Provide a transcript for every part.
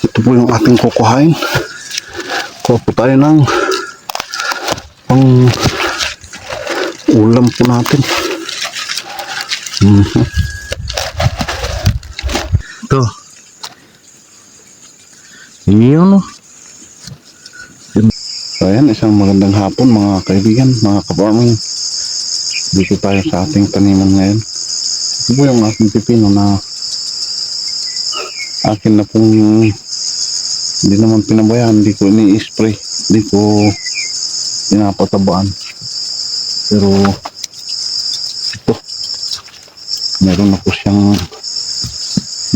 Ito po yung ating kukuhain. Kuha po tayo ng pang ulam po natin. Ito. Iyon. So ayan, isang magandang hapon mga kaibigan, mga ka-farming. Dito tayo sa ating taniman ngayon. Ito po yung ating pipino na akin na pong hindi naman pinabayaan, hindi ko ini-spray, hindi ko pinapatabaan. Pero ito, meron na po siyang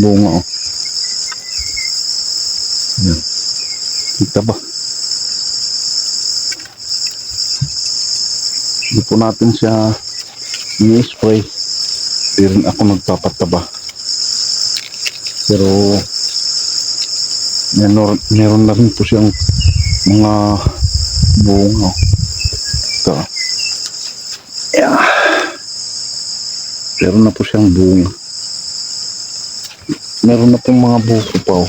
bunga. Ayan. Kita ba? Hindi po natin siya ini-spray, hindi rin ako nagpapataba. Pero meron na rin po siyang mga bunga. Ito. Yeah. Meron na po siyang bunga. Meron na pong mga buko pa.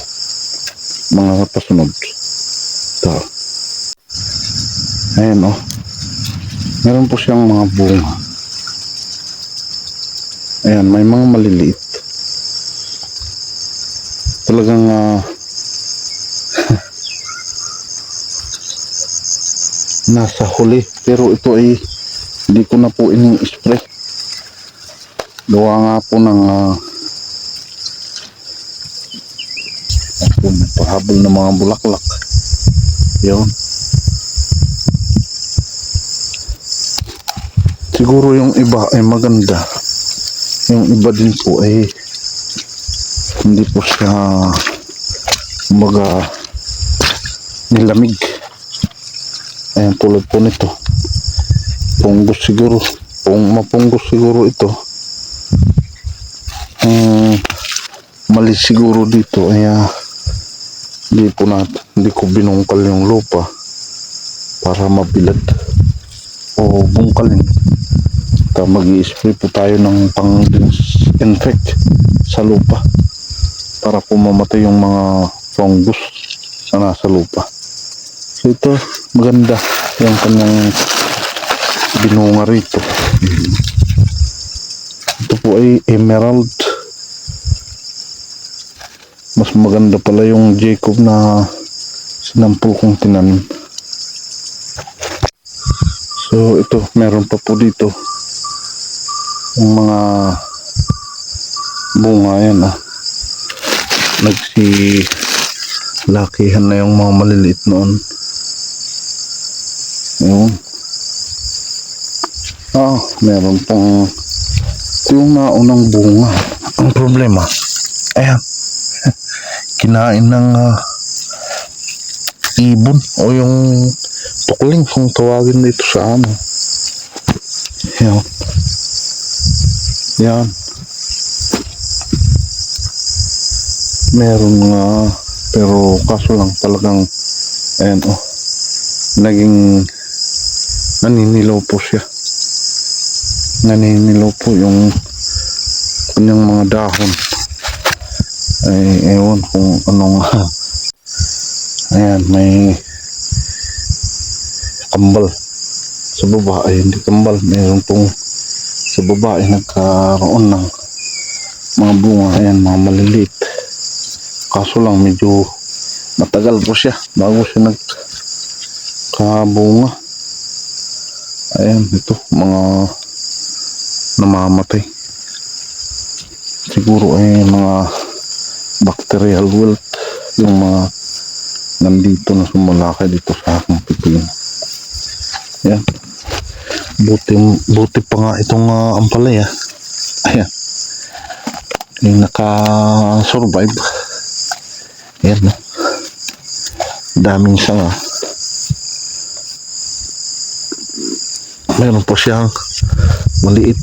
Mga pasunod. Ito. Ayan o. Meron po siyang mga bunga. Ayan, may mga maliliit. Talagang nasa huli, pero ito ay hindi ko na po ini-spray. Gawa nga po ng pahabol ng mga bulaklak. Yun. Siguro yung iba ay maganda. Yung iba din po ay hindi po siya nilamig. Ayan, tulad po nito. Punggos siguro. Mapunggos siguro ito. Mali siguro dito. Hindi ko binungkal yung lupa para mabilad o bungkalin. Mag-i-spray po tayo ng pang-infect sa lupa para po mamatay yung mga fungus na nasa lupa. So ito, maganda yung kanyang binunga rito. Ito po ay emerald. Mas maganda pala yung Jacob na sinampul kong tinanim. So ito, meron pa po dito yung mga bunga. Yan nagsilakihan na yung mga maliliit noon. Yun. Meron pang ito yung naunang bunga. Ang problema, ayan, kinain ng ibon o yung tukling kung tawagin dito sa ano. Yan. Yan. Meron nga, pero kaso lang talagang ayan naging naninilaw po siya. Naninilaw po yung kanyang mga dahon. Ay ewan kung anong ayan, may kambal sa baba. Ay hindi kambal, meron pong sa baba ay nagkaroon ng mga bunga. Ayan, mga maliliit. Kaso lang medyo matagal po siya bago siya nagkabunga. Ayan, ito mga namamatay. Siguro ay mga bacterial wilt yung mga nandito na sumalakay dito sa aking pipino. Ayan. Buti pa nga itong ampalaya. Ayan. Yung naka-survive. Ayan, no? Daming sanga. Meron po siyang maliit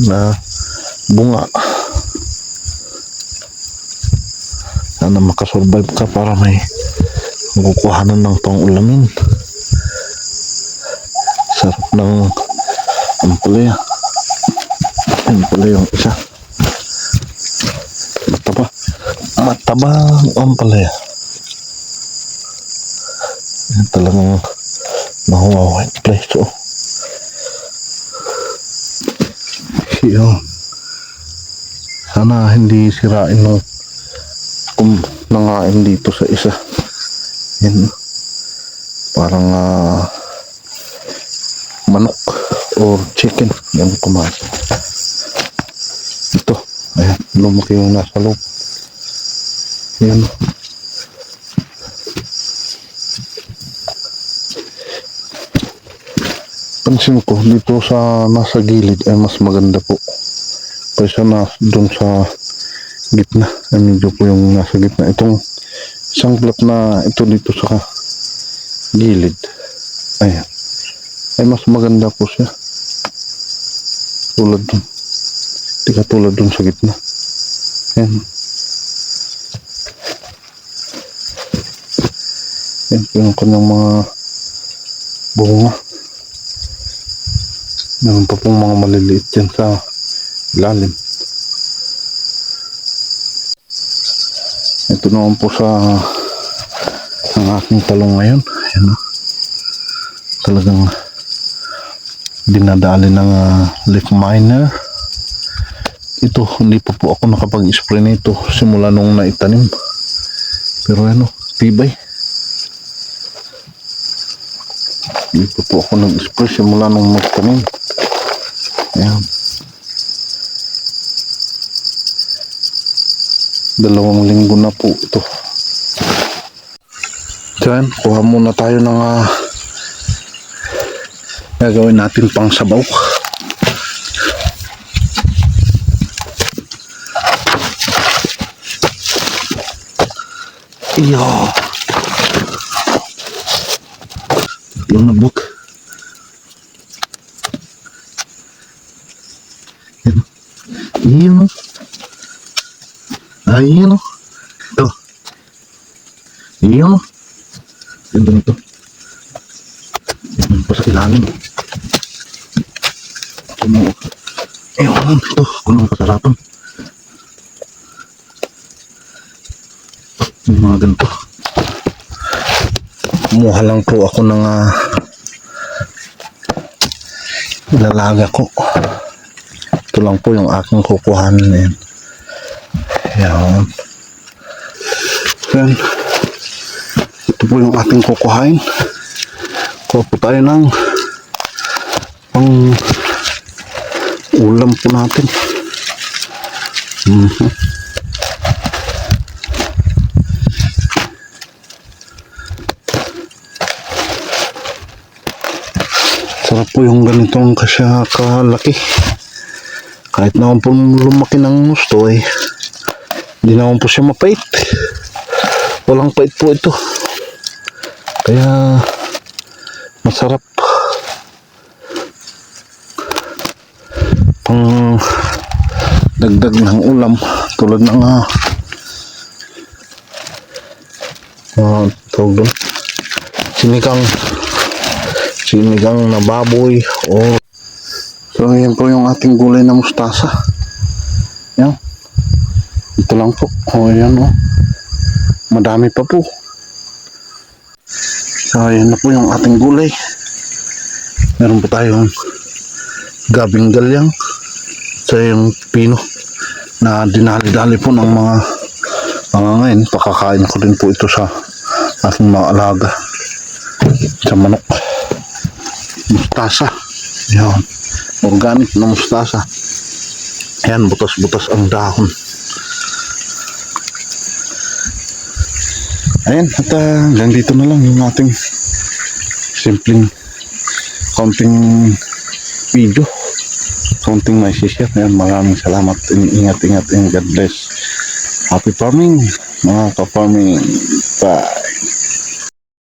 na bunga. Sana makasurvive ka para may kukuhanan ng pang-ulamin. Sarap ng ampalaya. Ayan pala yung isa. Mataba. Tabang ampalaya. Yan talagang mahuwa-white place. Oh. Yun. Sana hindi sirain ng nangain dito sa isa. Yan. Parang manok or chicken. Yan kumain. Ito. Ayan. Lumaki yung nasa loob. Yan. Pansin ko dito sa nasa gilid ay mas maganda po kaysa doon sa gitna. Ay medyo po yung nasa gitna. Itong isang plot na ito dito sa gilid. Ayan. Ay mas maganda po siya. Tulad dun. Di katulad dun sa gitna. Ayan. Ayan po yung kanyang mga bunga. Meron pa pong mga maliliit dyan sa ilalim. Ito naman po sa ang aking talong ngayon. Ayan o. Talagang dinadali ng leaf miner. Ito, hindi pa po ako nakapag-spray nito simula nung naitanim. Pero ano, tibay. Hindi pa po ako nag-spray simula nung nagtanim. Ayan. 2 linggo na po ito. Diyan, kuha muna tayo ng gagawin natin pang sabaw. Iyo. Yung nabok. Iyon. Ayun. Ito. Iyon. Ganda nito. Yan pa sa ilalim. Ayun. Ito. Kunong kasarapan. Yung mga ganito. Kumuha lang po ako ng ilalaga ko. Ito lang po yung aking kukuhanin na yan. Yan. Yan. Ito po yung ating kukuhain. Kuha po tayo ng pang ulam po natin. Sarap po yung ganitong kasya kalaki. Kahit naman po lumaki ng gusto eh, hindi naman po siya mapait. Walang pait po ito. Kaya masarap. Pang dagdag ng ulam tulad ng tawag doon, sinigang na baboy o so yan po yung ating gulay na mustasa. Yan. Ito lang po. O yan o. Madami pa po. So yan na po yung ating gulay. Meron po tayong gabing galyang. So yung pino na dinali-dali po ng mga ngayon. Pakakain ko din po ito sa ating mga alaga. Sa manok. Mustasa. Yan. Organic na mustasa. Ayan, butas-butas ang dahon. Ayan, at hanggang dito na lang yung ating simpleng konting video. Konting may share. Ayan, maraming salamat. Ingat-ingat and God bless. Happy farming, mga ka-farming. Bye.